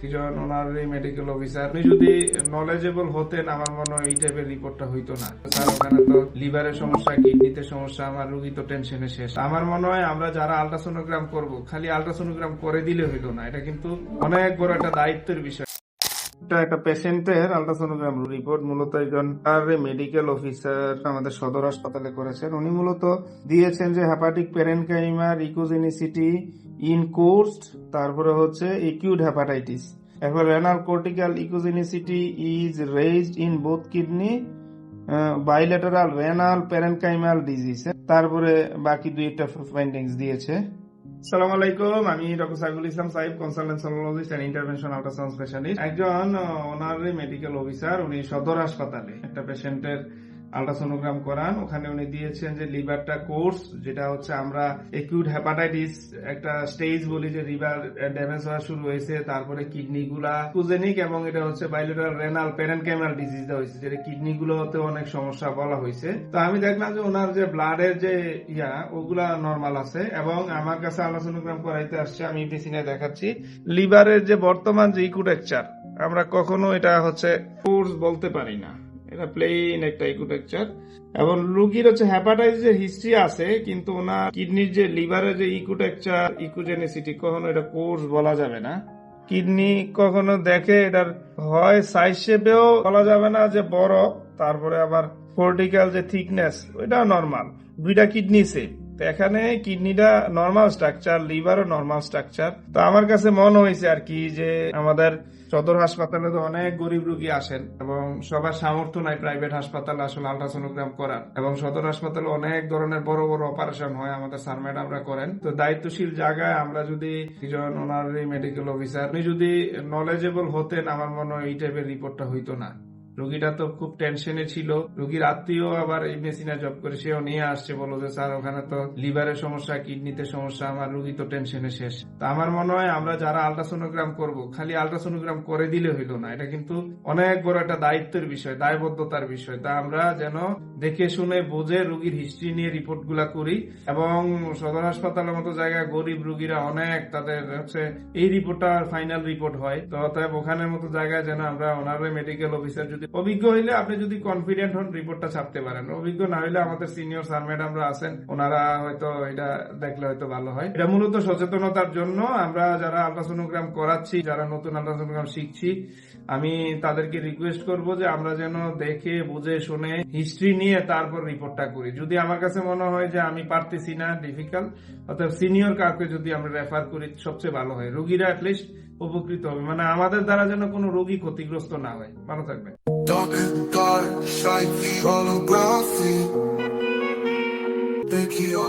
একজন ওনারই medical officer, আপনি যদি নলেজেবল হতেন আমার মনে হয় এই টাইপের রিপোর্টটা হইতো না। স্যার ওখানে তো লিভারের সমস্যা, কিডনিতে সমস্যা, আমার রোগী তো টেনশনে শেষ। আমার মনে হয় আমরা যারা আল্ট্রাসোনোগ্রাম করব খালি আল্ট্রাসোনোগ্রাম করে দিলে হইলো না, এটা কিন্তু অনেক বড় একটা দায়িত্বের বিষয়। একটা পেশেন্টের আল্ট্রাসোনোগ্রাম রিপোর্ট মূলত একজন মেডিকেল অফিসার আমাদের সদর হাসপাতালে করেছেন। উনি মূলত দিয়েছেন যে হেপাটিক প্যারেনকাইমার ইকোজেনিসিটি ইন কোর্স, তারপরে হচ্ছে একিউট হেপাটাইটিস, এরপর renal cortical echogenicity is raised in both kidney, bilateral renal parenchymal disease, তারপরে বাকি দুই একটা ফাইন্ডিংস দিয়েছে। আসসালামু আলাইকুম, আমি ডক্টর সাইফুল ইসলাম সাহেব, consultant sonologist and intervention ultrasound specialist. একজন ওনারই মেডিকেল অফিসার, উনি সদর হাসপাতালে একটা পেশেন্টের আল্ট্রাসোনোগ্রাম করান। ওখানে উনি দিয়েছেন যে লিভারটা কোর্স, যেটা হচ্ছে আমরা একিউট হেপাটাইটিস একটা স্টেজ বলি, যে লিভার ড্যামেজ হওয়া শুরু হয়েছে, তারপরে কিডনি গুলা কুজেনিক এবং এটা হচ্ছে বাইলেটারাল রেনাল প্যারেনকাইমাল ডিজিজ হয়েছে, যেটা কিডনি গুলোতে অনেক সমস্যা বলা হয়েছে। তো আমি দেখলাম যে ওনার যে ব্লাডের যে ওগুলা নর্মাল আছে এবং আমার কাছে আল্ট্রাসোনোগ্রাম করাইতে আসছে। আমি মেশিনে দেখাচ্ছি লিভারের যে বর্তমান যে ইকুটেকচার, আমরা কখনো এটা হচ্ছে কোর্স বলতে পারি না, এটা প্লেন একটা ইকুটেকচার। এবং রোগীর হচ্ছে হ্যাপাটাইটিসের হিস্ট্রি আছে, কিন্তু ওনার কিডনির যে লিভারের যে ইকুটেকচার ইকুজেনিসিটি, কখনো এটা কোর্স বলা যাবে না। কিডনি কখনো দেখে এটার হয় সাইজ শেপেও বলা যাবে না যে বড়, তারপরে আবার কর্টিক্যাল যে থিকনেস ওইটাও নর্মাল, দুইটা কিডনি সেম। তো এখানে কিডনিটা নর্মাল স্ট্রাকচার, লিভারও নর্মাল স্ট্রাকচার। তো আমার কাছে মনে হয়েছে আর কি যে আমাদের সদর হাসপাতালে তো অনেক গরিব রোগী আসেন এবং সবার সামর্থ্য নাই প্রাইভেট হাসপাতালে আসলে আল্ট্রাসোনোগ্রাম করার, এবং সদর হাসপাতালে অনেক ধরনের বড় বড় অপারেশন হয়, আমাদের স্যার ম্যাডামরা করেন। তো দায়িত্বশীল জায়গায় আমরা যদি একজন ওনারই মেডিকেল অফিসার, আপনি যদি নলেজেবল হতেন আমার মনে হয় এই টাইপের রিপোর্টটা হইতো না। রোগীটা তো খুব টেনশনে ছিল, রোগীর আত্মীয় আবার এই মেশিনে জব করে, সেও নিয়ে আসছে, বলো যে স্যার ওখানে তো লিভারের সমস্যা, কিডনিতে সমস্যা, আমার রোগী তো টেনশনে শেষ। তা আমার মনে হয় আমরা যারা আল্ট্রাসোনোগ্রাম করব খালি আল্ট্রাসোনোগ্রাম করে দিলে হইলো না, এটা কিন্তু অনেক বড় একটা দায়িত্বের বিষয়, দায়বদ্ধতার বিষয়। তা আমরা যেন দেখে শুনে বুঝে রোগীর হিস্ট্রি নিয়ে রিপোর্ট গুলা করি, এবং সদর হাসপাতালের মতো জায়গায় গরিব রোগীরা অনেক, তাদের হচ্ছে এই রিপোর্টটা ফাইনাল রিপোর্ট হয়। তো অতএব ওখানের মতো জায়গায় যেন আমরা ওনারই মেডিকেল অফিসার, যদি অভিজ্ঞ হইলে আপনি যদি কনফিডেন্ট হন রিপোর্টটা ছাপতে পারেন, অভিজ্ঞ না হইলে আমাদের সিনিয়র স্যার ম্যাডামরা আছেন, ওনারা হয়তো এটা দেখলে হয়তো ভালো হয়। এটা মূলত সচেতনতার জন্য আমরা যারা আল্ট্রাসোনোগ্রাম করাচ্ছি, যারা নতুন আল্ট্রাসোনোগ্রাম শিখছি, আমি তাদেরকে রিকোয়েস্ট করব যে আমরা যেন দেখে বুঝে শুনে হিস্ট্রি নিয়ে তারপর রিপোর্টটা করি। যদি আমার কাছে মনে হয় যে আমি পারতেছি না, ডিফিকাল্ট, অর্থাৎ সিনিয়র কাউকে যদি আমরা রেফার করি সবচেয়ে ভালো হয়, রোগীরা অ্যাটলিস্ট উপকৃত হবে, মানে আমাদের দ্বারা যেন কোনো রোগী ক্ষতিগ্রস্ত না হয়। ভালো থাকবে। Dark, shiny holography. Thank you,